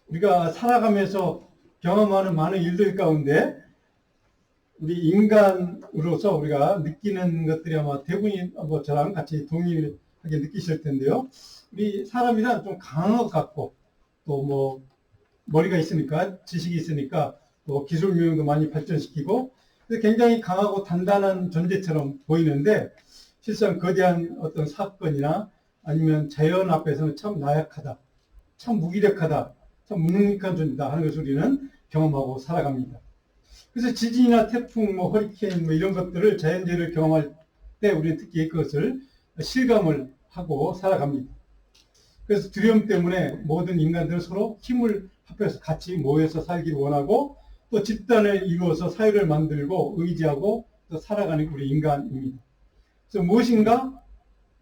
우리가 살아가면서 경험하는 많은 일들 가운데 우리 인간으로서 우리가 느끼는 것들이 아마 대부분이 뭐 저랑 같이 동일하게 느끼실 텐데요. 우리 사람이란 좀 강한 것 같고 또 뭐 머리가 있으니까 지식이 있으니까 또 기술 유형도 많이 발전시키고 굉장히 강하고 단단한 존재처럼 보이는데 실상 거대한 어떤 사건이나 아니면 자연 앞에서는 참 나약하다, 참 무기력하다, 참 무능력한 존재다 하는 것을 우리는 경험하고 살아갑니다. 그래서 지진이나 태풍, 뭐 허리케인 뭐 이런 것들을 자연재해를 경험할 때 우리는 특히 그것을 실감을 하고 살아갑니다. 그래서 두려움 때문에 모든 인간들은 서로 힘을 합해서 같이 모여서 살기를 원하고 또 집단을 이루어서 사회를 만들고 의지하고 또 살아가는 우리 인간입니다. 그래서 무엇인가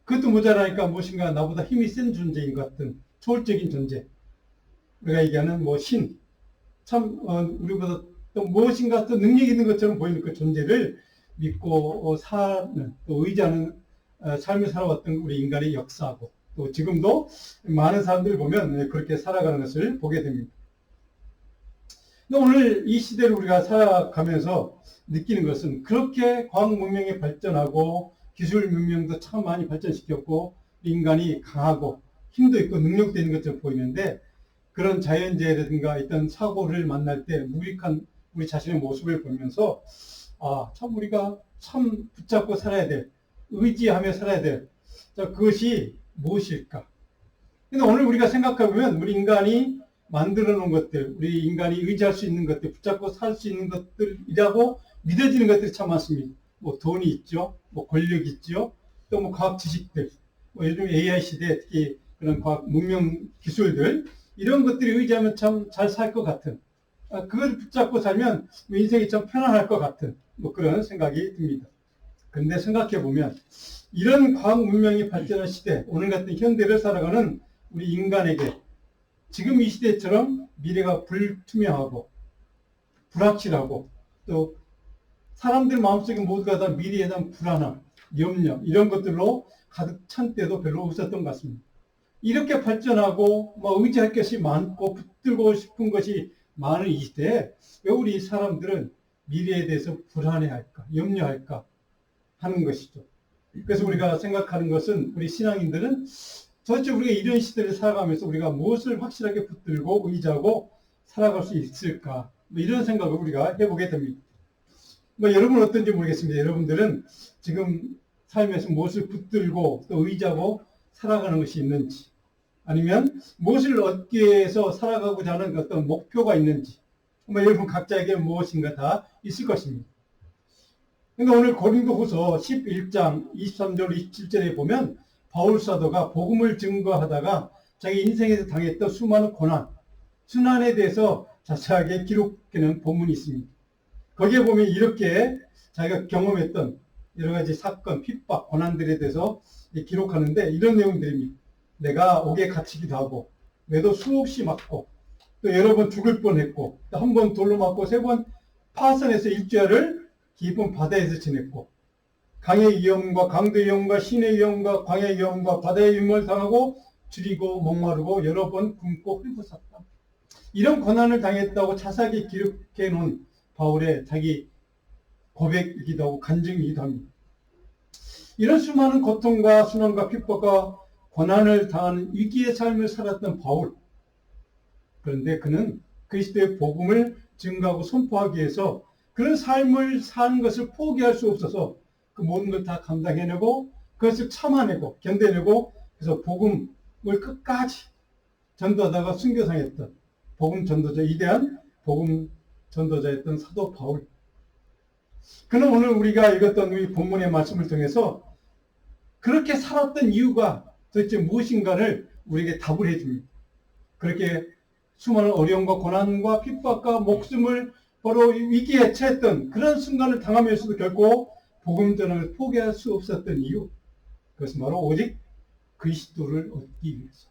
그것도 모자라니까 무엇인가 나보다 힘이 센 존재인 것 같은 초월적인 존재, 우리가 얘기하는 뭐 신, 참 우리보다 또 무엇인가 또 능력 있는 것처럼 보이는 그 존재를 믿고 사는 또 의지하는 삶을 살아왔던 우리 인간의 역사하고 또 지금도 많은 사람들을 보면 그렇게 살아가는 것을 보게 됩니다. 오늘 이 시대를 우리가 살아가면서 느끼는 것은 그렇게 과학 문명이 발전하고 기술 문명도 참 많이 발전시켰고 인간이 강하고 힘도 있고 능력도 있는 것처럼 보이는데 그런 자연재해라든가 어떤 사고를 만날 때 무익한 우리 자신의 모습을 보면서 참 우리가 참 붙잡고 살아야 될, 의지하며 살아야 될 그것이 무엇일까? 근데 오늘 우리가 생각해보면 우리 인간이 만들어 놓은 것들, 우리 인간이 의지할 수 있는 것들, 붙잡고 살 수 있는 것들이라고 믿어지는 것들이 참 많습니다. 뭐 돈이 있죠, 뭐 권력이 있죠, 또 뭐 과학 지식들, 뭐 요즘 AI 시대 특히 그런 과학 문명 기술들 이런 것들이 의지하면 참 잘 살 것 같은, 그걸 붙잡고 살면 인생이 참 편안할 것 같은 뭐 그런 생각이 듭니다. 그런데 생각해 보면 이런 과학 문명이 발전한 시대, 오늘 같은 현대를 살아가는 우리 인간에게 지금 이 시대처럼 미래가 불투명하고 불확실하고 또 사람들 마음속에 모두가 다 미래에 대한 불안함, 염려 이런 것들로 가득 찬 때도 별로 없었던 것 같습니다. 이렇게 발전하고 뭐 의지할 것이 많고 붙들고 싶은 것이 많은 이 시대에 왜 우리 사람들은 미래에 대해서 불안해할까, 염려할까 하는 것이죠. 그래서 우리가 생각하는 것은 우리 신앙인들은 도대체 우리가 이런 시대를 살아가면서 우리가 무엇을 확실하게 붙들고 의지하고 살아갈 수 있을까? 뭐 이런 생각을 우리가 해보게 됩니다. 뭐 여러분은 어떤지 모르겠습니다. 여러분들은 지금 삶에서 무엇을 붙들고 또 의지하고 살아가는 것이 있는지 아니면 무엇을 얻기 위해서 살아가고자 하는 어떤 목표가 있는지 뭐 여러분 각자에게 무엇인가 다 있을 것입니다. 근데 오늘 고린도후서 11장 23절 27절에 보면 바울 사도가 복음을 증거하다가 자기 인생에서 당했던 수많은 고난, 순환에 대해서 자세하게 기록하는 본문이 있습니다. 거기에 보면 이렇게 자기가 경험했던 여러 가지 사건, 핍박, 고난들에 대해서 기록하는데 이런 내용들입니다. 내가 옥에 갇히기도 하고 매도 수없이 맞고 또 여러 번 죽을 뻔했고 또 한 번 돌로 맞고 세 번 파선에서 일주일을 깊은 바다에서 지냈고 강의 위험과 강도의 위험과 신의 위험과 광야의 위험과 바다의 위험을 당하고 줄이고 목마르고 여러 번 굶고 헐벗었다. 이런 고난을 당했다고 자세하게 기록해 놓은 바울의 자기 고백이기도 하고 간증이기도 합니다. 이런 수많은 고통과 순환과 핍박과 고난을 당하는 위기의 삶을 살았던 바울. 그런데 그는 그리스도의 복음을 증거하고 선포하기 위해서 그런 삶을 사는 것을 포기할 수 없어서 그 모든 걸 다 감당해내고 그것을 참아내고 견뎌내고 그래서 복음을 끝까지 전도하다가 순교상했던 복음 전도자, 위대한 복음 전도자였던 사도 바울. 그는 오늘 우리가 읽었던 이 본문의 말씀을 통해서 그렇게 살았던 이유가 도대체 무엇인가를 우리에게 답을 해줍니다. 그렇게 수많은 어려움과 고난과 핍박과 목숨을 바로 위기에 처했던 그런 순간을 당하면서도 결코 복음 전을 포기할 수 없었던 이유, 그것은 바로 오직 그리스도를 얻기 위해서.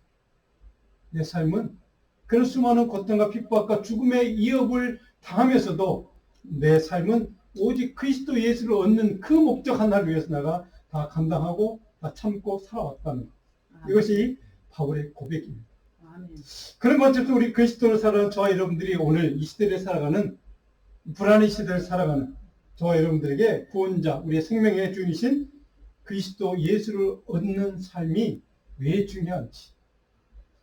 내 삶은 그런 수많은 고통과 핍박과 죽음의 위협을 당하면서도 내 삶은 오직 그리스도 예수를 얻는 그 목적 하나를 위해서 내가 다 감당하고 다 참고 살아왔다는 것. 이것이 바울의 고백입니다. 아멘. 그런 것처럼 우리 그리스도를 살아가는 저와 여러분들이 오늘 이 시대를 살아가는 불안의 시대를 살아가는 저와 여러분들에게 구원자, 우리의 생명의 주인이신 그리스도 예수를 얻는 삶이 왜 중요한지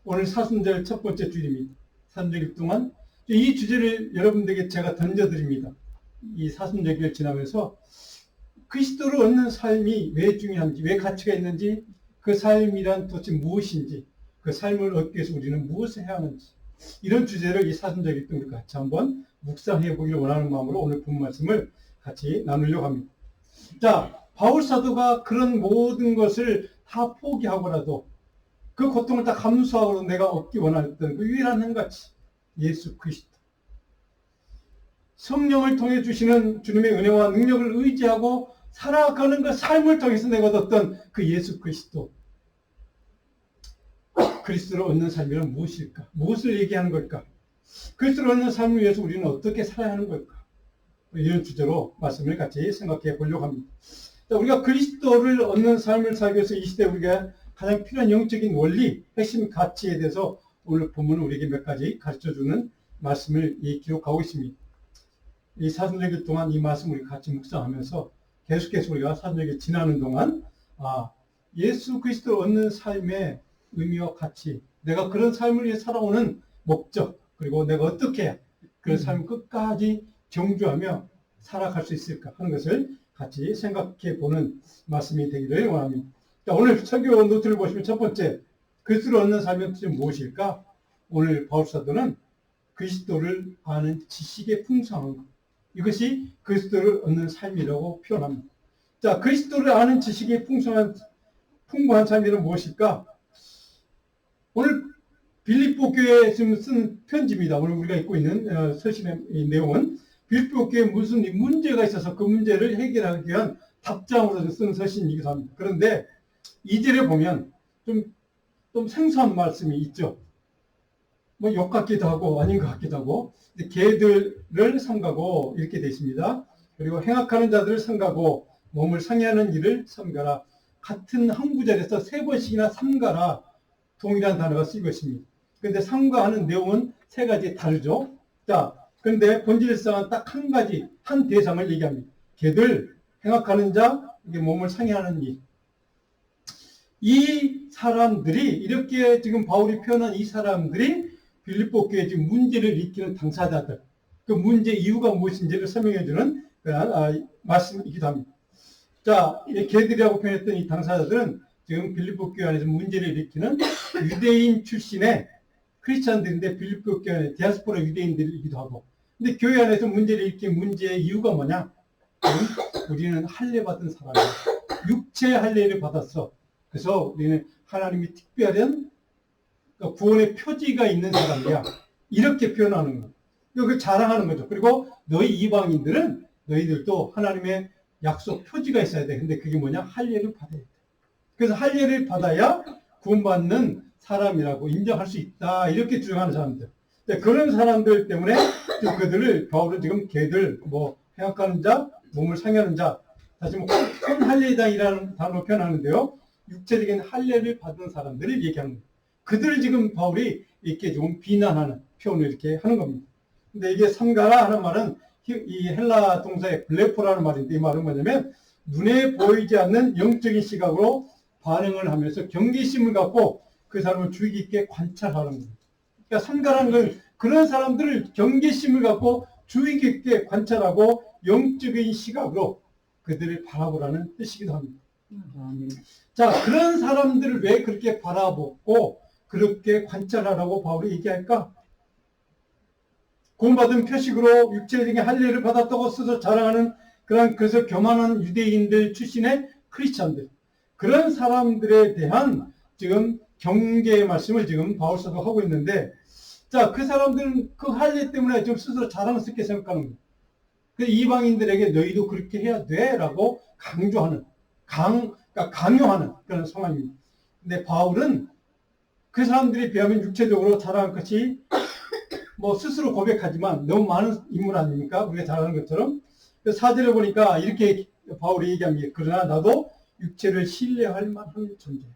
오늘 사순절 첫 번째 주일입니다. 사순절 동안 이 주제를 여러분들에게 제가 던져드립니다. 이 사순절기를 지나면서 그리스도를 얻는 삶이 왜 중요한지, 왜 가치가 있는지, 그 삶이란 도대체 무엇인지, 그 삶을 얻기 위해서 우리는 무엇을 해야 하는지, 이런 주제를 이 사순절기 때 우리 같이 한번 묵상해 보기를 원하는 마음으로 오늘 본 말씀을 같이 나누려고 합니다. 자, 바울 사도가 그런 모든 것을 다 포기하고라도 그 고통을 다 감수하고 내가 얻기 원했던 그 유일한 행가치, 예수 그리스도. 성령을 통해 주시는 주님의 은혜와 능력을 의지하고 살아가는 그 삶을 통해서 내가 얻었던 그 예수 그리스도. 그리스도를 얻는 삶이란 무엇일까? 무엇을 얘기하는 걸까? 그리스도를 얻는 삶을 위해서 우리는 어떻게 살아야 하는 걸까? 이런 주제로 말씀을 같이 생각해 보려고 합니다. 자, 우리가 그리스도를 얻는 삶을 살기 위해서 이 시대에 우리가 가장 필요한 영적인 원리, 핵심 가치에 대해서 오늘 본문은 우리에게 몇 가지 가르쳐주는 말씀을 기록하고 있습니다. 이 사순절기 동안 이 말씀을 우리 같이 묵상하면서 계속해서 우리가 사순절기 지나는 동안 예수 그리스도를 얻는 삶의 의미와 가치, 내가 그런 삶을 위해 살아오는 목적, 그리고 내가 어떻게 그런 삶을 끝까지 경주하며 살아갈 수 있을까 하는 것을 같이 생각해 보는 말씀이 되기를 원합니다. 자, 오늘 설교 노트를 보시면 첫 번째, 그리스도를 얻는 삶의 뜻은 무엇일까? 오늘 바울사도는 그리스도를 아는 지식의 풍성한 것, 이것이 그리스도를 얻는 삶이라고 표현합니다. 자, 그리스도를 아는 지식의 풍부한 삶이란 무엇일까? 오늘 빌립보 교회에 지금 쓴 편지입니다. 오늘 우리가 읽고 있는 서신의 이 내용은 빌립보 교회에 무슨 문제가 있어서 그 문제를 해결하기 위한 답장으로 쓴 서신이기도 합니다. 그런데 2절에 보면 좀 생소한 말씀이 있죠. 뭐 욕 같기도 하고 아닌 것 같기도 하고, 개들을 삼가고 이렇게 되어 있습니다. 그리고 행악하는 자들을 삼가고 몸을 상해하는 일을 삼가라. 같은 한 구절에서 3번씩이나 삼가라 동일한 단어가 쓰이고 있습니다. 그런데 삼가하는 내용은 3가지 다르죠. 자, 그런데 본질상은 딱 한 가지, 한 대상을 얘기합니다. 개들, 행악하는 자, 몸을 상해하는 일. 이 사람들이, 이렇게 지금 바울이 표현한 이 사람들이 빌립보 교회에 지금 문제를 일으키는 당사자들, 그 문제 이유가 무엇인지를 설명해주는 그런 말씀이기도 합니다. 자, 개들이라고 표현했던 이 당사자들은 지금 빌립보 교회 안에서 문제를 일으키는 유대인 출신의 크리스찬들인데, 빌립보 교회 안에 디아스포라 유대인들이기도 하고, 근데 교회 안에서 문제를 일으킨 문제의 이유가 뭐냐? 우리는 할례 받은 사람이야. 육체 할례를 받았어. 그래서 우리는 하나님이 특별한 구원의 표지가 있는 사람이야. 이렇게 표현하는 거예요. 이거 자랑하는 거죠. 그리고 너희 이방인들은 너희들도 하나님의 약속 표지가 있어야 돼. 근데 그게 뭐냐? 할례를 받아야 돼. 그래서 할례를 받아야 구원받는 사람이라고 인정할 수 있다. 이렇게 주장하는 사람들. 그런 사람들 때문에 그들을 바울은 지금 개들, 행악하는 자, 몸을 상해하는 자, 다시 혼할례장이라는 단어로 표현하는데요. 육체적인 할례를 받은 사람들을 얘기하는 거예요. 그들을 지금 바울이 이렇게 좀 비난하는 표현을 이렇게 하는 겁니다. 근데 이게 삼가라 하는 말은 이 헬라 동사의 블레포라는 말인데, 이 말은 뭐냐면 눈에 보이지 않는 영적인 시각으로 반응을 하면서 경계심을 갖고 그 사람을 주의 깊게 관찰하는 겁니다. 그러니까 삼가라는 건 그런 사람들을 경계심을 갖고 주의 깊게 관찰하고 영적인 시각으로 그들을 바라보라는 뜻이기도 합니다. 자, 그런 사람들을 왜 그렇게 바라보고 그렇게 관찰하라고 바울이 얘기할까? 구원받은 표식으로 육체적인 할례를 받았다고 스스로 자랑하는 그래서 교만한 유대인들 출신의 크리스찬들, 그런 사람들에 대한 지금 경계의 말씀을 지금 바울사도 하고 있는데, 자, 그 사람들은 그 할례 때문에 지금 스스로 자랑스럽게 생각하는 거예요. 그 이방인들에게 너희도 그렇게 해야 돼 라고 강조하는, 그러니까 강요하는 그런 상황입니다. 근데 바울은 그 사람들에 비하면 육체적으로 자랑할 것이 스스로 고백하지만 너무 많은 인물 아닙니까? 우리가 잘 아는 것처럼. 4절에 보니까 이렇게 바울이 얘기합니다. 그러나 나도 육체를 신뢰할 만한 존재야.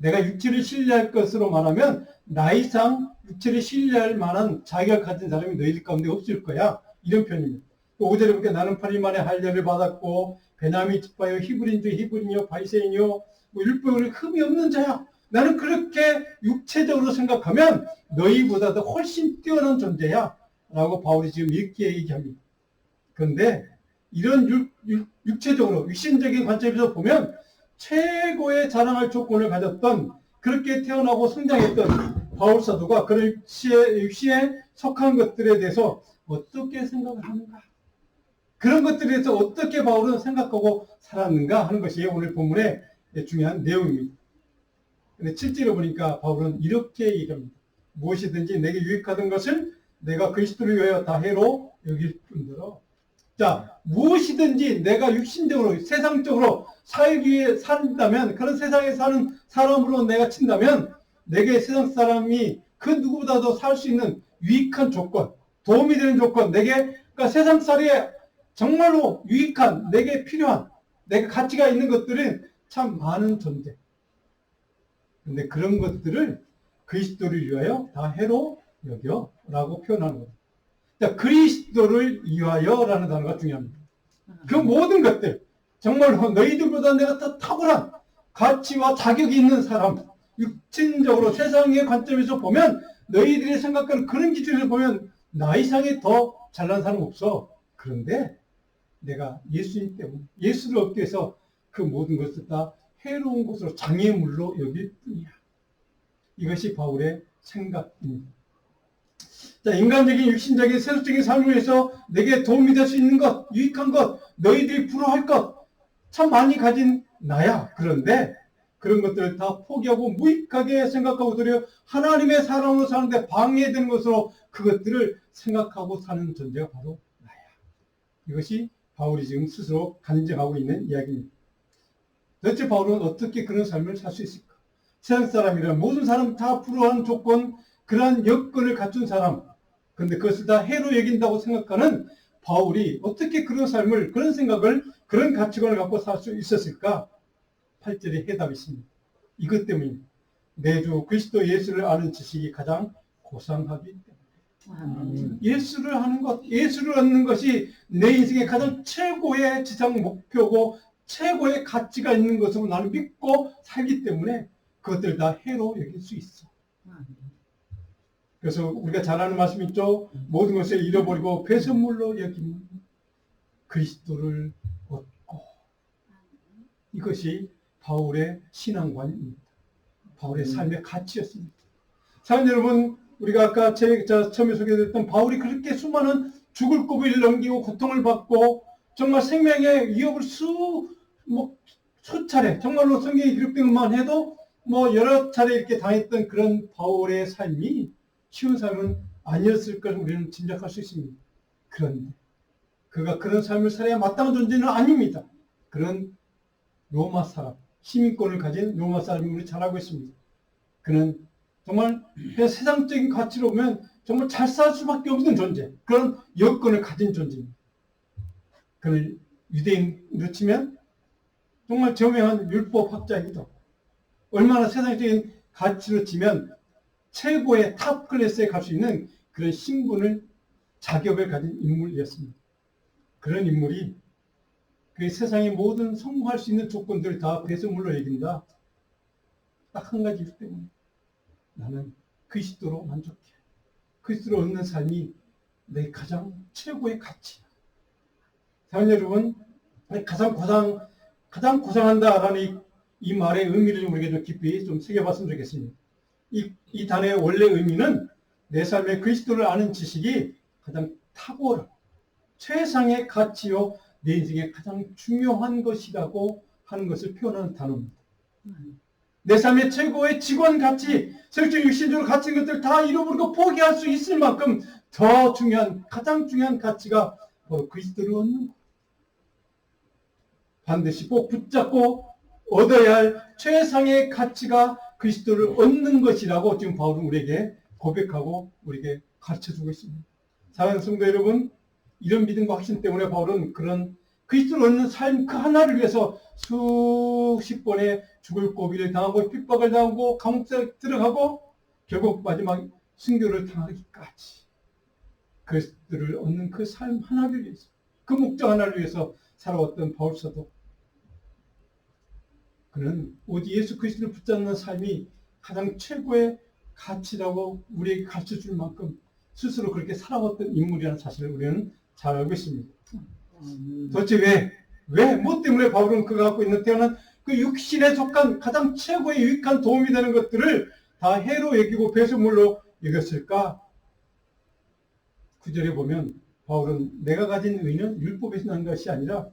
내가 육체를 신뢰할 것으로 말하면 나 이상 육체를 신뢰할 만한 자기가 가진 사람이 너희들 가운데 없을 거야. 이런 표현입니다. 5절에 보니까 나는 8일 만에 할례를 받았고 베냐민 지파요 히브리인 중 히브리요 바리새인이요 뭐 율법을 흠이 없는 자야. 나는 그렇게 육체적으로 생각하면 너희보다도 훨씬 뛰어난 존재야 라고 바울이 지금 이렇게 얘기합니다. 그런데 이런 육체적으로 육신적인 관점에서 보면 최고의 자랑할 조건을 가졌던 그렇게 태어나고 성장했던 바울 사도가 그런 육신에 속한 것들에 대해서 어떻게 생각을 하는가, 그런 것들에 대해서 어떻게 바울은 생각하고 살았는가 하는 것이 오늘 본문의 중요한 내용입니다. 근데 7절에 보니까 바울은 이렇게 얘기합니다. 무엇이든지 내게 유익하던 것을 내가 그리스도를 위하여 다 해로 여길 뿐더러. 자, 무엇이든지 내가 육신적으로 세상적으로 살기 위해 산다면, 그런 세상에 사는 사람으로 내가 친다면 내게 세상 사람이 그 누구보다도 살 수 있는 유익한 조건, 도움이 되는 조건, 내게 그러니까 세상살이에 정말로 유익한, 내게 필요한, 내게 가치가 있는 것들은 참 많은 존재. 근데 그런 것들을 그리스도를 위하여 다 해로 여겨 라고 표현하는 겁니다. 자, 그리스도를 위하여라는 단어가 중요합니다. 그 모든 것들, 정말로 너희들보다 내가 더 탁월한 가치와 자격이 있는 사람, 육신적으로 세상의 관점에서 보면 너희들이 생각하는 그런 기준에서 보면 나 이상의 더 잘난 사람 없어. 그런데 내가 예수님 때문에 예수를 얻기 위해서 그 모든 것을 다 해로운 것으로 장애물로 여길 뿐이야. 이것이 바울의 생각입니다. 자, 인간적인 육신적인 세속적인 삶을 위해서 내게 도움이 될 수 있는 것, 유익한 것, 너희들이 부러워할 것 참 많이 가진 나야. 그런데 그런 것들을 다 포기하고 무익하게 생각하고 도리어 하나님의 사람으로 사는데 방해되는 것으로 그것들을 생각하고 사는 존재가 바로 나야. 이것이 바울이 지금 스스로 간증하고 있는 이야기입니다. 도대체 바울은 어떻게 그런 삶을 살 수 있을까? 세상 사람이란 모든 사람 다 부러워하는 조건, 그러한 여건을 갖춘 사람, 그런데 그것을 다 해로 여긴다고 생각하는 바울이 어떻게 그런 삶을, 그런 생각을, 그런 가치관을 갖고 살 수 있었을까? 8절에 해답이 있습니다. 이것 때문입니다. 내 주 그리스도 예수를 아는 지식이 가장 고상하기 때문에. 예수를 하는 것, 예수를 얻는 것이 내 인생의 가장 최고의 지상 목표고 최고의 가치가 있는 것으로 나는 믿고 살기 때문에 그것들 다 해로 여길 수 있어. 그래서 우리가 잘 아는 말씀 있죠. 모든 것을 잃어버리고 배설물로 여기는 그리스도를 얻고. 이것이 바울의 신앙관입니다. 바울의 삶의 가치였습니다. 사랑 여러분, 우리가 아까 처음에 소개했던 바울이 그렇게 수많은 죽을 고비를 넘기고 고통을 받고 정말 생명의 위협을 수차례, 정말로 성경에 기록된 것만 해도 여러 차례 이렇게 당했던 그런 바울의 삶이 쉬운 삶은 아니었을 것을 우리는 짐작할 수 있습니다. 그런데 그가 그런 삶을 살아야 마땅한 존재는 아닙니다. 그런 로마 사람, 시민권을 가진 로마 사람이 우리 잘 알고 있습니다. 그는 정말 세상적인 가치로 보면 정말 잘 살 수밖에 없는 존재, 그런 여건을 가진 존재입니다. 그는 유대인으로 치면 정말 저명한 율법학자이기도 하고, 얼마나 세상적인 가치로 치면 최고의 탑 클래스에 갈 수 있는 그런 신분을, 자격을 가진 인물이었습니다. 그런 인물이 그 세상의 모든 성공할 수 있는 조건들을 다 배설물로 여긴다. 딱 한 가지 이유 때문에 나는 그리스도로 만족해. 그리스도로 얻는 삶이 내 가장 최고의 가치야. 사랑하는 여러분, 가장 고상한다라는 이 말의 의미를 우리가 좀 깊이 좀 새겨봤으면 좋겠습니다. 이 단어의 원래 의미는 내 삶의 그리스도를 아는 지식이 가장 탁월하고 최상의 가치요, 내 인생에 가장 중요한 것이라고 하는 것을 표현하는 단어입니다. 내 삶의 최고의 직원 가치, 세속적 육신적으로 가치 있는 것들 다 잃어버리고 포기할 수 있을 만큼 더 중요한, 가장 중요한 가치가 바로 그리스도를 얻는 것. 반드시 꼭 붙잡고 얻어야 할 최상의 가치가 그리스도를 얻는 것이라고 지금 바울은 우리에게 고백하고 우리에게 가르쳐주고 있습니다. 사랑하는 성도 여러분, 이런 믿음과 확신 때문에 바울은 그런 그리스도를 얻는 삶 그 하나를 위해서 수십 번의 죽을 고비를 당하고 핍박을 당하고 감옥에 들어가고 결국 마지막 순교를 당하기까지 그리스도를 얻는 그 삶 하나를 위해서, 그 목적 하나를 위해서 살아왔던 바울 사도, 그는 오직 예수 그리스도를 붙잡는 삶이 가장 최고의 가치라고 우리에게 가르쳐줄 만큼 스스로 그렇게 살아왔던 인물이라는 사실을 우리는 잘 알고 있습니다. 도대체 뭐 때문에 바울은 그가 갖고 있는 태어난 그 육신에 속한 가장 최고의 유익한 도움이 되는 것들을 다 해로 여기고 배설물로 여겼을까? 9절에 보면 바울은 내가 가진 의는 율법에서 난 것이 아니라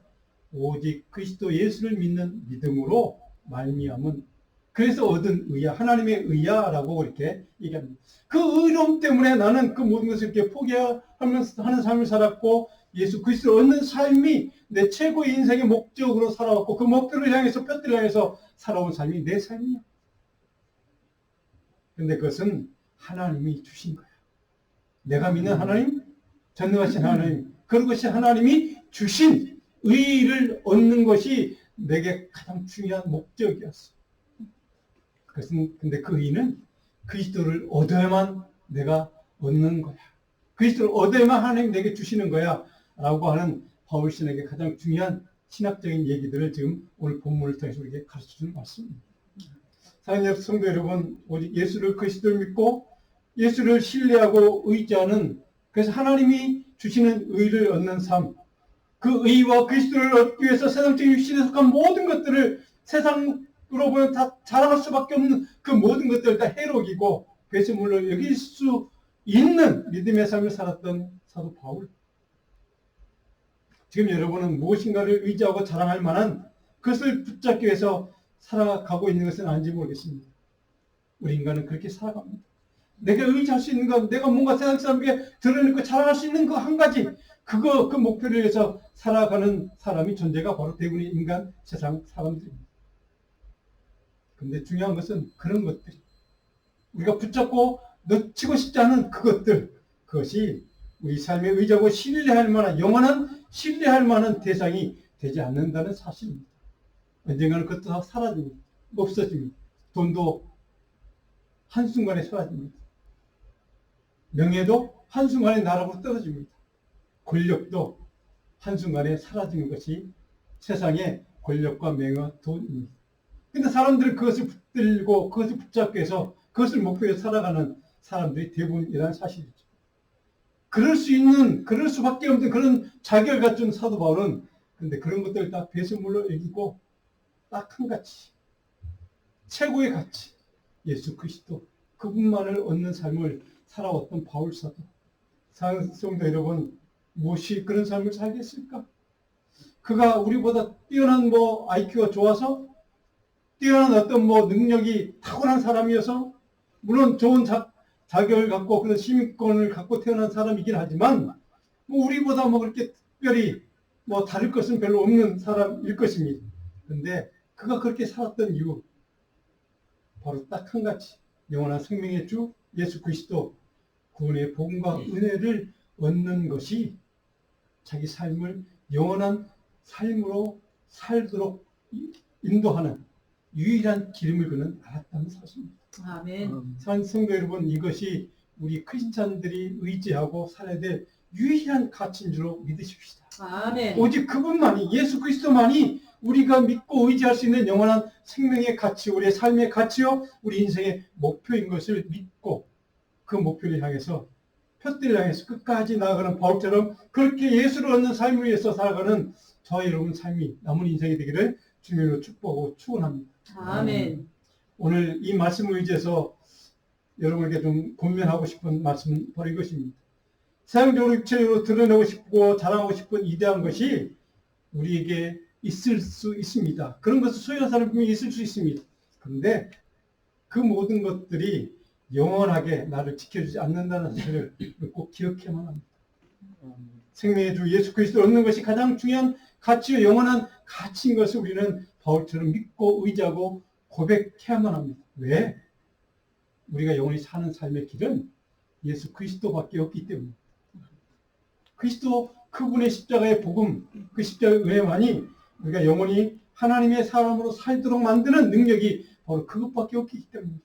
오직 그리스도 예수를 믿는 믿음으로 말미암은, 그래서 얻은 의야, 하나님의 의야라고 이렇게 얘기합니다. 그 의로움 때문에 나는 그 모든 것을 이렇게 포기하면서 하는 삶을 살았고 예수 그리스도를 얻는 삶이 내 최고의 인생의 목적으로 살아왔고 그 목표를 향해서 뼈대를 향해서 살아온 삶이 내 삶이야. 근데 그것은 하나님이 주신 거야. 내가 믿는 하나님, 전능하신 하나님, 그것이 하나님이 주신 의를 얻는 것이 내게 가장 중요한 목적이었어. 그것은 근데 그 의는 그리스도를 얻어야만 내가 얻는 거야. 그리스도를 얻어야만 하나님 내게 주시는 거야. 라고 하는 바울 신에게 가장 중요한 신학적인 얘기들을 지금 오늘 본문을 통해서 우리에게 가르쳐주는 말씀입니다. 사랑하는 성도 여러분, 오직 예수를 그리스도를 믿고 예수를 신뢰하고 의지하는, 그래서 하나님이 주시는 의를 얻는 삶, 그 의와 그리스도를 얻기 위해서 세상적인 육신에 속한 모든 것들을 세상으로 보면 다 자랑할 수밖에 없는 그 모든 것들을 다 해로기고 배설물로 여길 수 있는 믿음의 삶을 살았던 사도 바울. 지금 여러분은 무엇인가를 의지하고 자랑할 만한 그것을 붙잡기 위해서 살아가고 있는 것은 아닌지 모르겠습니다. 우리 인간은 그렇게 살아갑니다. 내가 의지할 수 있는 것, 내가 뭔가 세상 사람에게 드러내고 자랑할 수 있는 그 한 가지, 그 목표를 위해서 살아가는 사람이 존재가 바로 대부분의 인간 세상 사람들입니다. 근데 중요한 것은 그런 것들이 우리가 붙잡고 놓치고 싶지 않은 그것들, 그것이 우리 삶에 의지하고 신뢰할 만한, 영원한 신뢰할 만한 대상이 되지 않는다는 사실입니다. 언젠가는 그것도 다 사라집니다. 없어집니다. 돈도 한순간에 사라집니다. 명예도 한순간에 나라로 떨어집니다. 권력도 한순간에 사라지는 것이 세상의 권력과 명예와 돈입니다. 근데 사람들은 그것을 붙들고 그것을 붙잡기 위해서 그것을 목표로 살아가는 사람들이 대부분이라는 사실이죠. 그럴 수밖에 없는 그런 자격을 갖춘 사도 바울은 근데 그런 것들을 다 배설물로 여기고 딱 한 가치, 최고의 가치, 예수 그리스도, 그분만을 얻는 삶을 살아왔던 바울 사도. 사랑하는 성도 여러분, 무엇이 그런 삶을 살겠을까? 그가 우리보다 뛰어난 IQ가 좋아서, 뛰어난 어떤 능력이 타고난 사람이어서, 물론 좋은 자격을 갖고 그런 시민권을 갖고 태어난 사람이긴 하지만, 우리보다 그렇게 특별히 다를 것은 별로 없는 사람일 것입니다. 그런데 그가 그렇게 살았던 이유, 바로 딱 한 가지, 영원한 생명의 주 예수 그리스도, 구원의 복음과 은혜를 얻는 것이 자기 삶을 영원한 삶으로 살도록 인도하는 유일한 기름을 그는 알았다는 사실입니다. 아멘. 사랑하는 성도 여러분, 이것이 우리 크리스찬들이 의지하고 살아야 될 유일한 가치인 줄로 믿으십시다. 아멘. 오직 그분만이, 예수 그리스도만이 우리가 믿고 의지할 수 있는 영원한 생명의 가치, 우리의 삶의 가치요, 우리 인생의 목표인 것을 믿고 그 목표를 향해서, 표대를 향해서 끝까지 나아가는 바울처럼 그렇게 예수를 얻는 삶을 위해서 살아가는 저와 여러분 삶이 남은 인생이 되기를 주님으로 축복하고 축원합니다. 아멘. 오늘 이 말씀을 의지해서 여러분에게 좀 권면하고 싶은 말씀은 바로 이것입니다. 세상적으로 육체적으로 드러내고 싶고 자랑하고 싶은 이대한 것이 우리에게 있을 수 있습니다. 그런 것을 소유한 사람이 있을 수 있습니다. 그런데 그 모든 것들이 영원하게 나를 지켜주지 않는다는 사실을 꼭 기억해야만 합니다. 생명의 주 예수 그리스도를 얻는 것이 가장 중요한 가치요, 영원한 가치인 것을 우리는 바울처럼 믿고 의지하고 고백해야만 합니다. 왜? 우리가 영원히 사는 삶의 길은 예수 그리스도밖에 없기 때문입니다. 그리스도 그분의 십자가의 복음, 그 십자가의 은혜만이 우리가 영원히 하나님의 사람으로 살도록 만드는 능력이 바로 그것밖에 없기 때문입니다.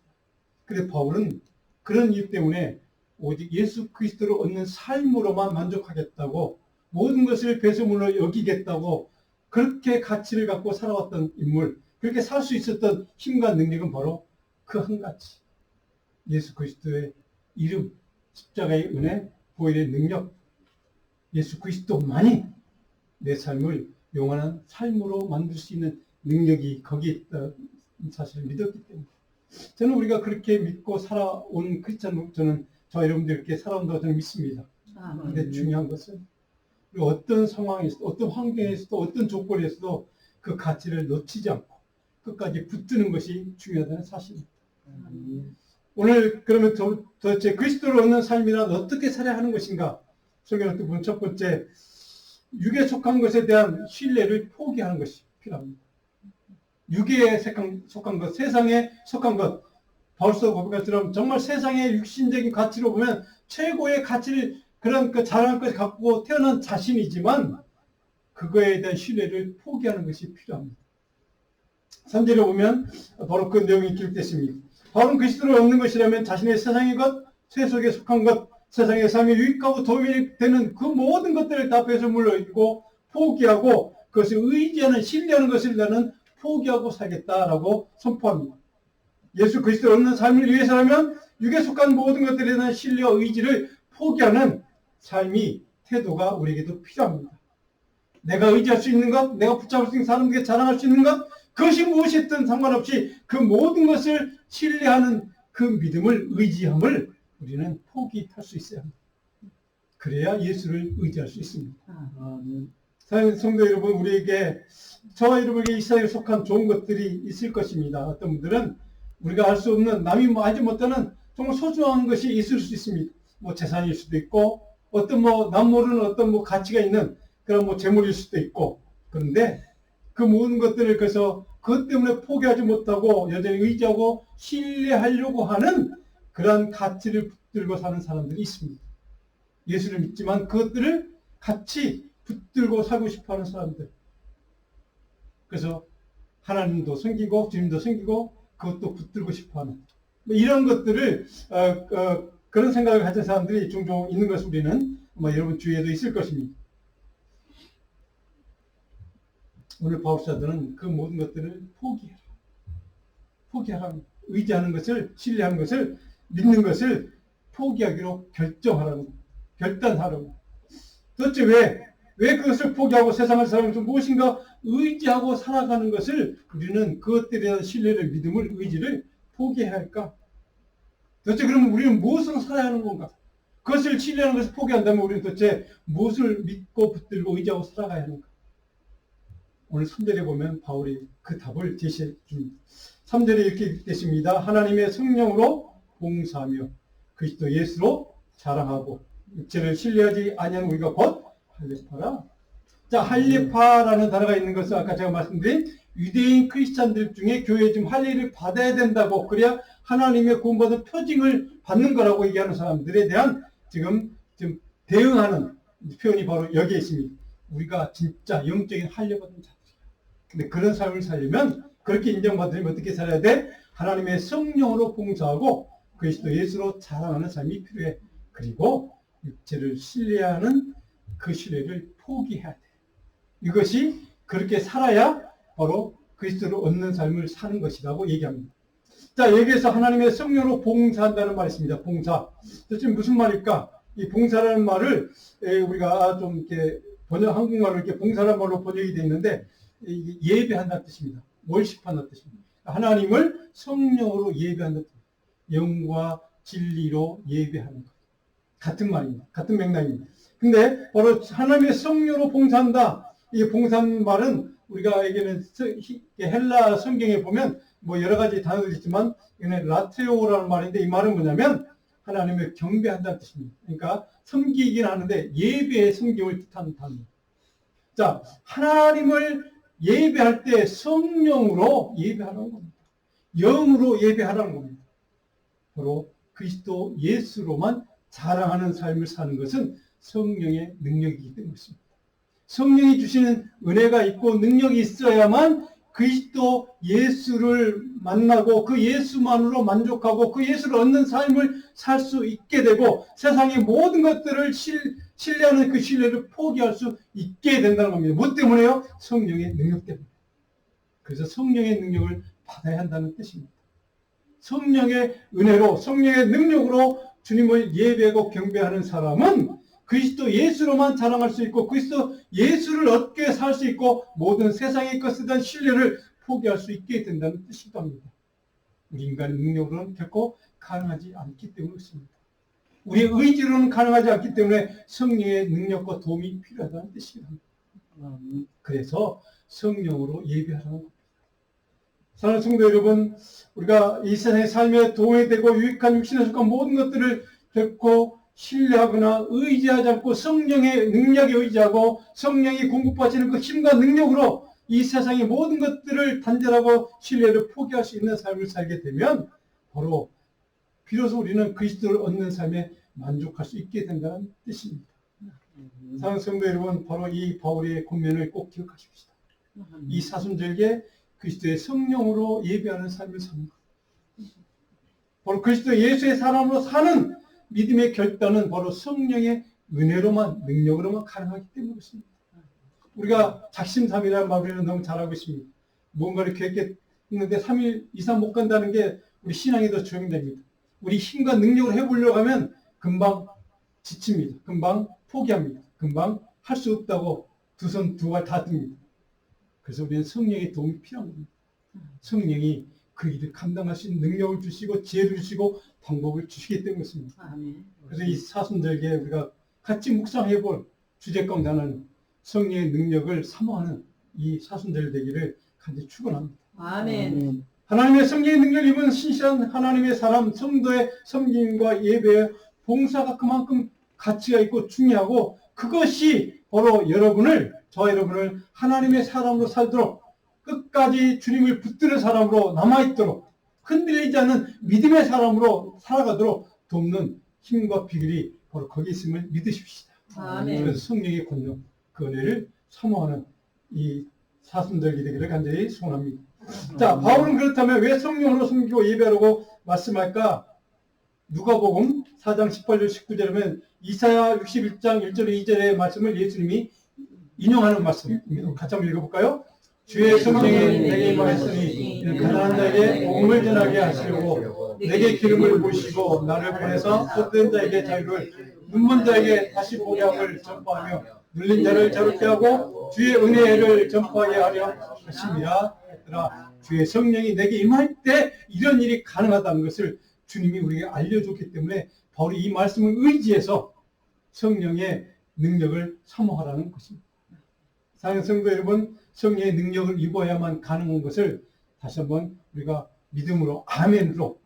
그런데 바울은 그런 이유 때문에 오직 예수 그리스도를 얻는 삶으로만 만족하겠다고, 모든 것을 배설물로 여기겠다고 그렇게 가치를 갖고 살아왔던 인물, 그렇게 살 수 있었던 힘과 능력은 바로 그 한 가지, 예수 그리스도의 이름, 십자가의 은혜, 보혈의 능력, 예수 그리스도만이 내 삶을 영원한 삶으로 만들 수 있는 능력이 거기에 있다는 사실을 믿었기 때문에, 저는 우리가 그렇게 믿고 살아온 크리스찬, 저는 저 여러분들께 살아온다고 저는 믿습니다. 그런데 중요한 것은 우리가 어떤 상황에서도, 어떤 환경에서도, 어떤 조건에서도 그 가치를 놓치지 않고 끝까지 붙드는 것이 중요하다는 사실입니다. 오늘 그러면 도대체 그리스도를 얻는 삶이란 어떻게 살아야 하는 것인가? 성경을 보면 첫 번째, 육에 속한 것에 대한 신뢰를 포기하는 것이 필요합니다. 육에 속한 것, 세상에 속한 것, 바울서 고백한 것처럼 정말 세상의 육신적인 가치로 보면 최고의 가치를, 그런 그 자랑할 것을 갖고 태어난 자신이지만 그거에 대한 신뢰를 포기하는 것이 필요합니다. 3절에 보면 바로 그 내용이 기록됐습니다. 바울은 그리스도를 얻는 것이라면 자신의 세상의 것, 세속에 속한 것, 세상의 삶이 유익하고 도움이 되는 그 모든 것들을 다 배설물로 여기고 포기하고 그것을 의지하는, 신뢰하는 것을 나는 포기하고 살겠다라고 선포합니다. 예수 그리스도를 얻는 삶을 위해서라면 육에 속한 모든 것들에 대한 신뢰와 의지를 포기하는 삶이, 태도가 우리에게도 필요합니다. 내가 의지할 수 있는 것, 내가 붙잡을 수 있는 사람들에게 자랑할 수 있는 것, 그것이 무엇이든 상관없이 그 모든 것을 신뢰하는 그 믿음을, 의지함을 우리는 포기할 수 있어야 합니다. 그래야 예수를 의지할 수 있습니다. 사랑하는 성도 여러분, 우리에게, 저와 여러분에게 이 세상에 속한 좋은 것들이 있을 것입니다. 어떤 분들은 우리가 알 수 없는, 남이 알지 못하는 정말 소중한 것이 있을 수 있습니다. 뭐 재산일 수도 있고, 어떤 남 모르는 어떤 가치가 있는 그런 재물일 수도 있고, 그런데 그 모든 것들을, 그래서 그것 때문에 포기하지 못하고 여전히 의지하고 신뢰하려고 하는 그러한 가치를 붙들고 사는 사람들이 있습니다. 예수를 믿지만 그것들을 같이 붙들고 살고 싶어 하는 사람들. 그래서 하나님도 섬기고 주님도 섬기고 그것도 붙들고 싶어 하는, 이런 것들을 그런 생각을 가진 사람들이 종종 있는 것을 우리는 여러분 주위에도 있을 것입니다. 오늘 바울사도는 그 모든 것들을 포기하라. 의지하는 것을, 신뢰하는 것을, 믿는 것을 포기하기로 결정하라는, 결단하라고. 도대체 왜 그것을 포기하고 세상을 살아가면서 무엇인가 의지하고 살아가는 것을, 우리는 그것들에 대한 신뢰를, 믿음을, 의지를 포기해야 할까? 도대체 그러면 우리는 무엇으로 살아야 하는 건가? 그것을 신뢰하는 것을 포기한다면 우리는 도대체 무엇을 믿고 붙들고 의지하고 살아가야 하는가? 오늘 3절에 보면 바울이 그 답을 제시해 줍니다. 3절에 이렇게 됐습니다. 하나님의 성령으로 봉사하며 그리스도 예수로 자랑하고 육체를 신뢰하지 아니하는 우리가 곧 할례파라. 자, 할례파라는 단어가 있는 것은 아까 제가 말씀드린 유대인 크리스찬들 중에 교회에 좀 할례를 받아야 된다고, 그래야 하나님의 구원받은 표징을 받는 거라고 얘기하는 사람들에 대한 지금 대응하는 표현이 바로 여기에 있습니다. 우리가 진짜 영적인 할례받은 자들이야. 근데 그런 삶을 살려면, 그렇게 인정받으려면 어떻게 살아야 돼? 하나님의 성령으로 봉사하고 그리스도 예수로 자랑하는 삶이 필요해. 그리고 육체를 신뢰하는 그 신뢰를 포기해야 돼. 이것이, 그렇게 살아야 바로 그리스도를 얻는 삶을 사는 것이라고 얘기합니다. 자, 여기에서 하나님의 성령으로 봉사한다는 말이 있습니다. 봉사. 도대체 무슨 말일까? 이 봉사라는 말을 우리가 좀 이렇게 한국말로 이렇게 봉사라는 말로 번역이 되어 있는데, 예배한다는 뜻입니다. 월십한다는 뜻입니다. 하나님을 성령으로 예배한다는 뜻입니다. 영과 진리로 예배하는 것. 같은 말입니다. 같은 맥락입니다. 근데 바로 하나님의 성령으로 봉사한다. 이 봉사한 말은 우리가에게는 헬라 성경에 보면 여러 가지 단어들이 있지만, 이거는 라테오라는 말인데, 이 말은 뭐냐면 하나님을 경배한다는 뜻입니다. 그러니까 섬기긴 하는데 예배의 섬김을 뜻하는 단어입니다. 자, 하나님을 예배할 때 성령으로 예배하라는 겁니다. 영으로 예배하라는 겁니다. 바로 그리스도 예수로만 자랑하는 삶을 사는 것은 성령의 능력이기 때문입니다. 성령이 주시는 은혜가 있고 능력이 있어야만 그리스도 예수를 만나고 그 예수만으로 만족하고 그 예수를 얻는 삶을 살 수 있게 되고 세상의 모든 것들을 신뢰하는 그 신뢰를 포기할 수 있게 된다는 겁니다. 뭐 때문에요? 성령의 능력 때문에. 그래서 성령의 능력을 받아야 한다는 뜻입니다. 성령의 은혜로 성령의 능력으로 주님을 예배하고 경배하는 사람은 그리스도 예수로만 자랑할 수 있고 그리스도 예수를 얻게 살 수 있고 모든 세상의 것에 대한 신뢰를 포기할 수 있게 된다는 뜻이기도 합니다. 우리 인간의 능력으로는 결코 가능하지 않기 때문에 그렇습니다. 우리의 의지로는 가능하지 않기 때문에 성령의 능력과 도움이 필요하다는 뜻이기도 합니다. 그래서 성령으로 예배하라는 겁니다. 사랑하는 성도 여러분, 우리가 이 세상의 삶에 도움이 되고 유익한 육신에 속한 모든 것들을 결코 신뢰하거나 의지하지 않고 성령의 능력에 의지하고 성령이 공급하시는 그 힘과 능력으로 이 세상의 모든 것들을 단절하고 신뢰를 포기할 수 있는 삶을 살게 되면 바로 비로소 우리는 그리스도를 얻는 삶에 만족할 수 있게 된다는 뜻입니다. 사랑하는 성도 여러분, 바로 이 바울의 권면을 꼭 기억하십시다. 이 사순절기에 그리스도의 성령으로 예배하는 삶을 삽니다. 바로 그리스도 예수의 사람으로 사는 믿음의 결단은 바로 성령의 은혜로만 능력으로만 가능하기 때문에 그렇습니다. 우리가 작심삼일이라는 말을 너무 잘 알고 있습니다. 무언가를 계획했는데 3일 이상 못 간다는 게 우리 신앙에 더 적용됩니다. 우리 힘과 능력으로 해보려고 하면 금방 지칩니다. 금방 포기합니다. 금방 할 수 없다고 두 손 두 발 다 듭니다. 그래서 우리는 성령의 도움이 필요한 겁니다. 성령이 그 일을 감당할 수 있는 능력을 주시고 지혜를 주시고 방법을 주시기 때문에 그렇습니다. 그래서 이 사순절기에 우리가 같이 묵상해볼 주제 가운데 하나는 성령의 능력을 사모하는 이 사순절 되기를 간절히 축원합니다. 아멘. 하나님의 성령의 능력을 입은 신실한 하나님의 사람 성도의 섬김과 예배의 봉사가 그만큼 가치가 있고 중요하고 그것이 바로 저와 여러분을 하나님의 사람으로 살도록 끝까지 주님을 붙드는 사람으로 남아있도록 흔들리지 않는 믿음의 사람으로 살아가도록 돕는 힘과 비결이 바로 거기 있음을 믿으십시다. 아멘. 그래서 성령의 권능, 그 은혜를 사모하는 이 사순절기 되기를 간절히 소원합니다. 자, 바울은 그렇다면 왜 성령으로 섬기고 예배하라고 말씀할까? 누가복음 4장 18절 19절이면 이사야 61장 1절 2절의 말씀을 예수님이 인용하는 말씀입니다. 같이 한번 읽어볼까요? 주의 성령이 내게 임하였으니 이는 가난한 자에게 복음을 전하게 하시려고 내게 기름을 부으시고 나를 보내서 헛된 자에게 자유를 눈먼 자에게 다시 보게 함을 전파하며 눌린 자를 자유케 하고 주의 은혜를 전파하게 하려 하심이라 했더라. 주의 성령이 내게 임할 때 이런 일이 가능하다는 것을 주님이 우리에게 알려줬기 때문에 바로 이 말씀을 의지해서 성령의 능력을 사모하라는 것입니다. 사랑하는 성도 여러분, 성령의 능력을 입어야만 가능한 것을 다시 한번 우리가 믿음으로 아멘으로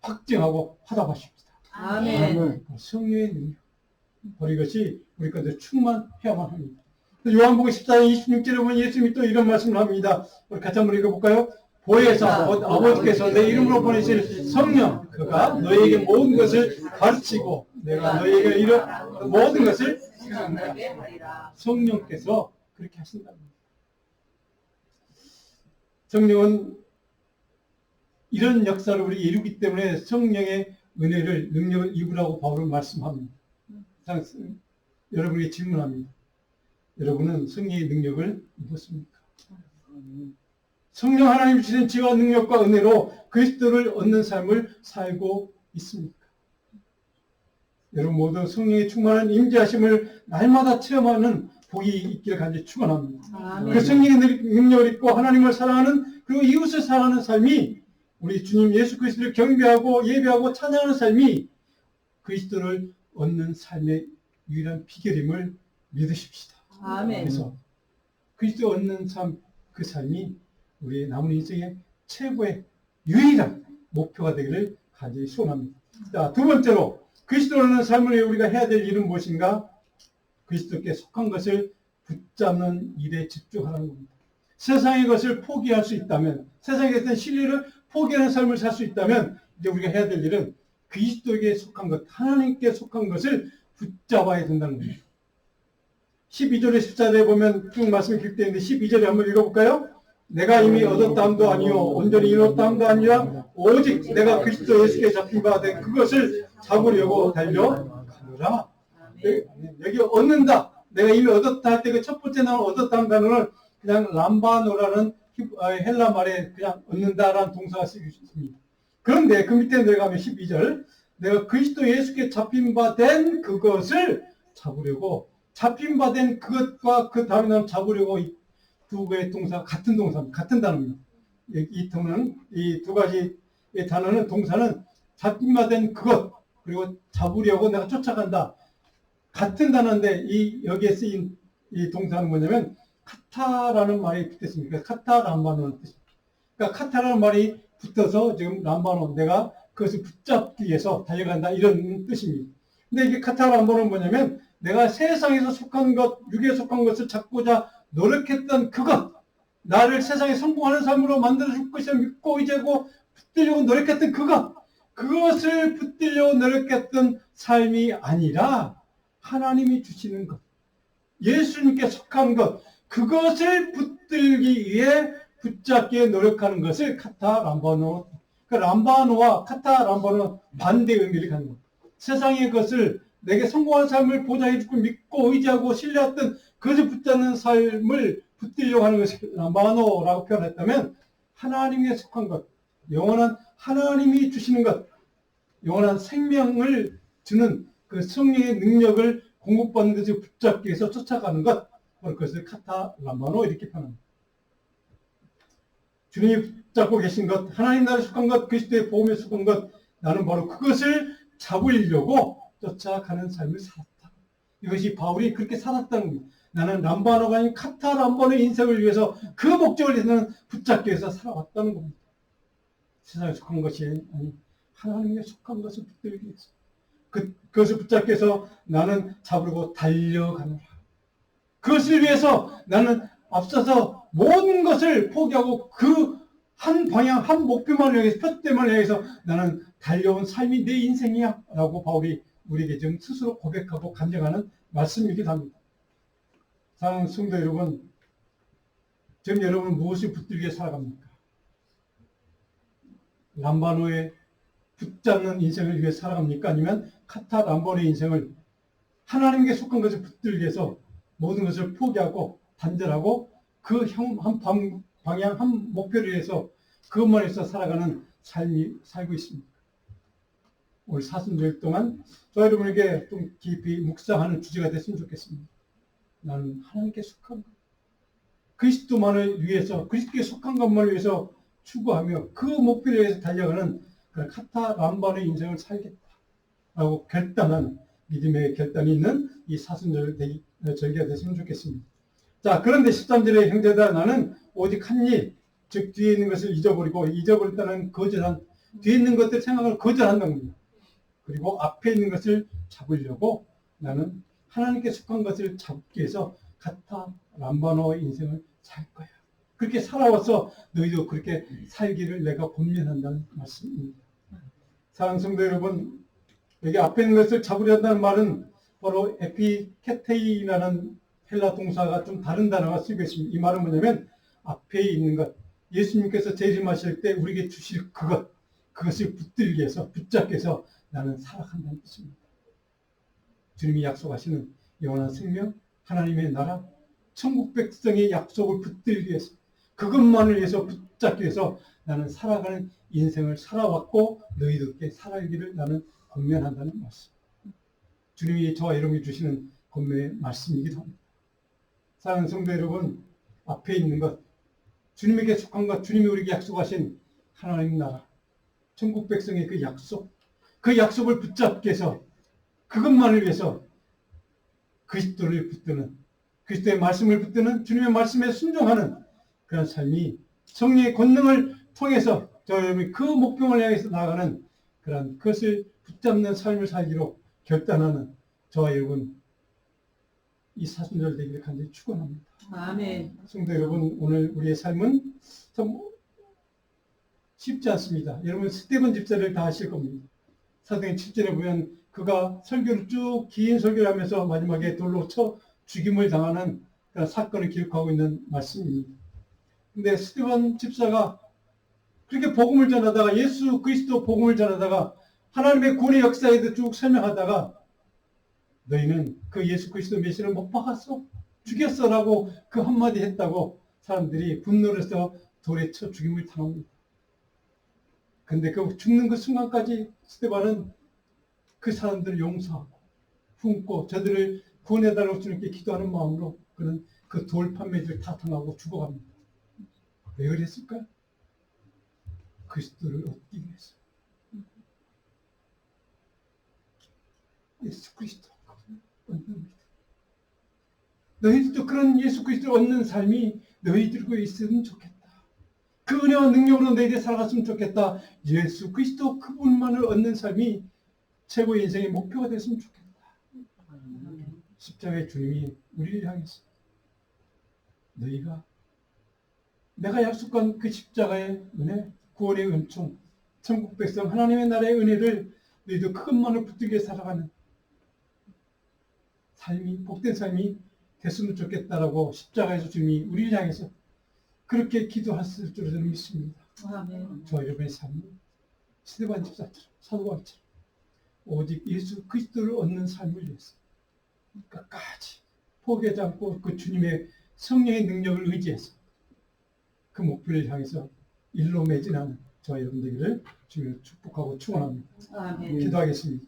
확증하고 화답하십시다. 아멘. 성령의 능력, 바로 이것이 우리 가운데 충만해야만 합니다. 요한복음 14장 26절에 보면 예수님이 또 이런 말씀을 합니다. 우리 같이 한번 읽어볼까요? 보혜사 아버지께서 내 이름으로 보내실 성령 그가 너희에게 모든 것을 가르치고 내가 너희에게 이런 모든 것을 성령께서 그렇게 하신답니다. 성령은 이런 역사를 우리 이루기 때문에 성령의 은혜를 능력을 입으라고 바울은 말씀합니다. 여러분에게 질문합니다. 여러분은 성령의 능력을 입었습니까? 성령 하나님 주신 지혜와 능력과 은혜로 그리스도를 얻는 삶을 살고 있습니까? 여러분 모두 성령의 충만한 임재하심을 날마다 체험하는 복이 있기를 간절히 축원합니다. 아멘. 그 성령의 능력을 입고 하나님을 사랑하는 그리고 이웃을 사랑하는 삶이 우리 주님 예수 그리스도를 경배하고 예배하고 찬양하는 삶이 그리스도를 얻는 삶의 유일한 비결임을 믿으십시다. 아멘. 그래서 그리스도 얻는 삶, 그 삶이 우리의 남은 인생의 최고의 유일한 목표가 되기를 간절히 소원합니다. 자, 두 번째로 그리스도를 얻는 삶을 위해 우리가 해야 될 일은 무엇인가? 그리스도께 속한 것을 붙잡는 일에 집중하라는 겁니다. 세상의 것을 포기할 수 있다면, 세상에 어떤 신뢰를 포기하는 삶을 살 수 있다면 이제 우리가 해야 될 일은 그리스도에게 속한 것, 하나님께 속한 것을 붙잡아야 된다는 겁니다. 12절에 14절에 보면 쭉 말씀이 기록되어 있는데 12절에 한번 읽어볼까요? 내가 이미 얻었다함도 아니요 온전히 이뤘다함도 아니라 오직 내가 그리스도 예수께 잡힌 바 된 그것을 잡으려고 달려가노라. 여기 얻는다. 내가 이미 얻었다 할 때 그 첫 번째 나온 얻었다는 단어는 그냥 람바노라는 헬라 말에 그냥 얻는다라는 동사가 쓰이고 있습니다. 그런데 그 밑에 내려가면 12절 내가 그리스도 예수께 잡힌 바 된 그것을 잡으려고 잡힌 바 된 그것과 그 다음에 나온 잡으려고 이 두 개의 동사 같은 동사입니다. 같은 단어입니다. 이 두 가지 단어는 동사는 잡힌 바 된 그것 그리고 잡으려고 내가 쫓아간다. 같은 단어인데 여기에 쓰인 이 동사는 뭐냐면 카타라는 말이 붙었습니다. 카타 람바노는 뜻입니다. 그러니까 카타라는 말이 붙어서 지금 람바노 내가 그것을 붙잡기 위해서 달려간다 이런 뜻입니다. 근데 이게 카타 람바노는 뭐냐면 내가 세상에서 속한 것, 육에 속한 것을 찾고자 노력했던 그것, 나를 세상에 성공하는 삶으로 만들어줄 것을 믿고 의지하고 붙들려고 노력했던 그것을 붙들려고 노력했던 삶이 아니라 하나님이 주시는 것, 예수님께 속한 것, 그것을 붙들기 위해 붙잡기에 노력하는 것을 카타 람바노. 그 람바노와 카타 람바노는 반대 의미를 갖는 겁니다. 세상의 것을 내게 성공한 삶을 보장해주고 믿고 의지하고 신뢰했던 그것을 붙잡는 삶을 붙들려고 하는 것을 람바노라고 표현했다면 하나님께 속한 것, 영원한 하나님이 주시는 것, 영원한 생명을 주는 그 성령의 능력을 공급받는 것을 붙잡기 위해서 쫓아가는 것, 그것을 카타 람바노 이렇게 표현합니다. 주님이 붙잡고 계신 것, 하나님 나라에 속한 것, 그리스도의 보험에 속한 것, 나는 바로 그것을 잡으려고 쫓아가는 삶을 살았다. 이것이 바울이 그렇게 살았다는 겁니다. 나는 람바노가 아닌 카타 람바노의 인생을 위해서 그 목적을 위해서는 붙잡기 위해서 살아왔다는 겁니다. 세상에 속한 것이 아니 하나님에 속한 것을 붙들기 위해서 그것을 붙잡기 위해서 나는 잡으려고 달려가노라. 그것을 위해서 나는 앞서서 모든 것을 포기하고 그 한 방향, 한 목표만 향해서, 표대만 향해서 나는 달려온 삶이 내 인생이야 라고 바울이 우리에게 지금 스스로 고백하고 간증하는 말씀이기도 합니다. 사랑하는 성도 여러분, 지금 여러분은 무엇을 붙들기 위해 살아갑니까? 람바노의 붙잡는 인생을 위해 살아갑니까? 아니면 카타 람바노의 인생을 하나님께 속한 것을 붙들기 위해서 모든 것을 포기하고 단절하고 그 한 방향, 한 목표를 위해서 그것만 해서 살아가는 삶이 살고 있습니다. 올 사순절 동안 저 여러분에게 좀 깊이 묵상하는 주제가 됐으면 좋겠습니다. 나는 하나님께 속한 것, 그리스도만을 위해서, 그리스도께 속한 것만을 위해서 추구하며 그 목표를 위해서 달려가는 그런 카타 람바노의 인생을 살겠다라고 결단한 믿음의 결단이 있는 이 사순절 절기가 됐으면 좋겠습니다. 자, 그런데 13절에 형제들아 나는 오직 한 일, 즉 뒤에 있는 것을 잊어버렸다는 거절한, 뒤에 있는 것들 생각을 거절한다는 겁니다. 그리고 앞에 있는 것을 잡으려고 나는 하나님께 속한 것을 잡기 위해서 카타 람바노의 인생을 살 거야. 그렇게 살아와서 너희도 그렇게 살기를 내가 권면한다는 말씀입니다. 사랑하는 성도 여러분, 여기 앞에 있는 것을 잡으려 한다는 말은 바로 에피케테이라는 헬라 동사가 좀 다른 단어가 쓰이고 있습니다. 이 말은 뭐냐면 앞에 있는 것, 예수님께서 재림하실 때 우리에게 주실 그것을 붙들기 위해서, 붙잡기 위해서 나는 살아간다는 뜻입니다. 주님이 약속하시는 영원한 생명, 하나님의 나라, 천국 백성의 약속을 붙들기 위해서, 그것만을 위해서 붙잡기 위해서 나는 살아가는 인생을 살아왔고 너희도 그렇게 살아가기를 나는 권면한다는 말씀. 주님이 저와 여러분이 주시는 권면의 말씀이기도 합니다. 사랑하는 성도 여러분, 앞에 있는 것, 주님에게 속한 것, 주님이 우리에게 약속하신 하나님 나라, 천국 백성의 그 약속을 붙잡기 위해서, 그것만을 위해서 그리스도를 붙드는, 그리스도의 말씀을 붙드는, 주님의 말씀에 순종하는 그런 삶이 성령의 권능을 통해서 저 여러분이 그 목표를 향해서 나아가는 그런 그것을 붙잡는 삶을 살기로 결단하는 저와 여러분, 이 사순절 되기를 간절히 축원합니다. 아멘. 성도 여러분, 오늘 우리의 삶은 참 쉽지 않습니다. 여러분 스데반 집사를 다 하실 겁니다. 사도행 7절에 보면 그가 설교를 쭉 긴 설교를 하면서 마지막에 돌로 쳐 죽임을 당하는 그런 사건을 기록하고 있는 말씀입니다. 근데 스데반 집사가 그렇게 복음을 전하다가 예수 그리스도 복음을 전하다가 하나님의 구원의 역사에 대해 쭉 설명하다가 너희는 그 예수 그리스도 메시아를 못 박았어? 죽였어라고 그 한마디 했다고 사람들이 분노를 해서 돌에 쳐 죽임을 당합니다. 근데 그 죽는 그 순간까지 스데반은 그 사람들을 용서하고 품고 저들을 구원해달라고 주님께 기도하는 마음으로 그는 그 돌 판매들을 다 당하고 죽어갑니다. 왜 그랬을까요? 그리스도를 얻기 위해서. 예수 그리스도 얻는 겁니다. 너희들도 그런 예수 그리스도를 얻는 삶이 너희들과 있으면 좋겠다. 그 은혜와 능력으로 너희들이 살아갔으면 좋겠다. 예수 그리스도 그분만을 얻는 삶이 최고의 인생의 목표가 됐으면 좋겠다. 십자가의 주님이 우리를 향해서 너희가 내가 약속한 그 십자가의 은혜, 구원의 은총, 천국 백성 하나님의 나라의 은혜를 너희도 그것만을 붙들게 살아가는 삶이 복된 삶이 됐으면 좋겠다라고 십자가에서 주님이 우리를 향해서 그렇게 기도했을 줄로 저는 믿습니다. 아멘. 저 여러분의 삶이 스데반 집사처럼 사도바울처럼 오직 예수 그리스도를 얻는 삶을 위해서 끝까지 포기하지 않고 그 주님의 성령의 능력을 의지해서 그 목표를 향해서 일로 매진하는 저 여러분들을 주님을 축복하고 축원합니다. 아멘. 기도하겠습니다.